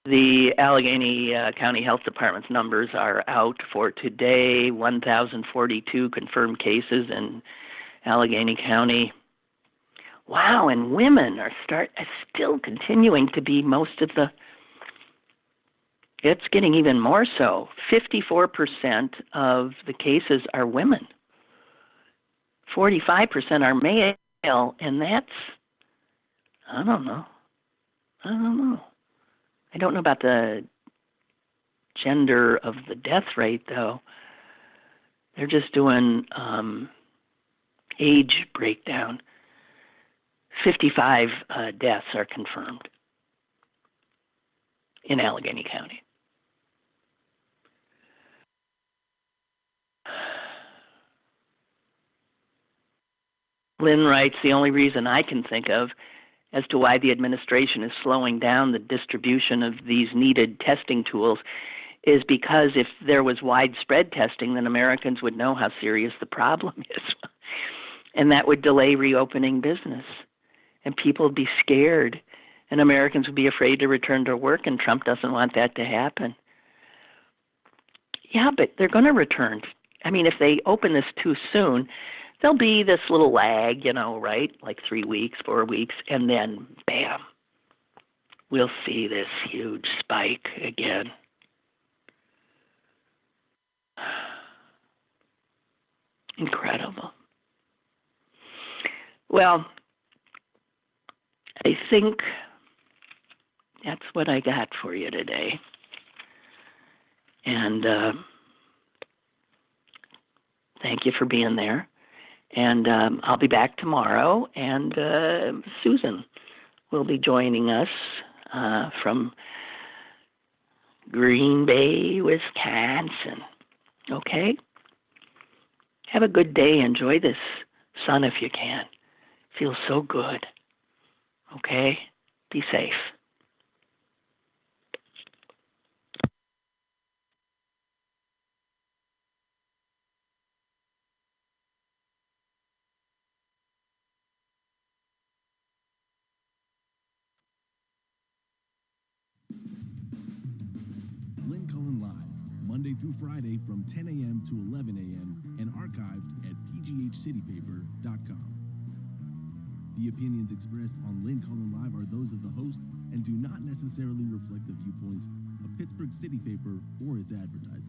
The Allegheny County Health Department's numbers are out for today, 1,042 confirmed cases in Allegheny County. Wow, and women are still continuing to be most of the, it's getting even more so. 54% of the cases are women. 45% are male, and that's, I don't know. I don't know about the gender of the death rate, though. They're just doing age breakdown. 55 deaths are confirmed in Allegheny County. Lynn writes, the only reason I can think of as to why the administration is slowing down the distribution of these needed testing tools is because if there was widespread testing, then Americans would know how serious the problem is. And that would delay reopening business. And people would be scared. And Americans would be afraid to return to work, and Trump doesn't want that to happen. Yeah, but they're going to return. I mean, if they open this too soon, there'll be this little lag, right? Like 3 weeks, 4 weeks, and then, bam, we'll see this huge spike again. Incredible. Well, I think that's what I got for you today. And thank you for being there. And I'll be back tomorrow, and Susan will be joining us from Green Bay, Wisconsin. Okay? Have a good day. Enjoy this sun if you can. Feels so good. Okay? Be safe. Lynn Cullen Live, Monday through Friday from 10 a.m. to 11 a.m. and archived at pghcitypaper.com. The opinions expressed on Lynn Cullen Live are those of the host and do not necessarily reflect the viewpoints of Pittsburgh City Paper or its advertisers.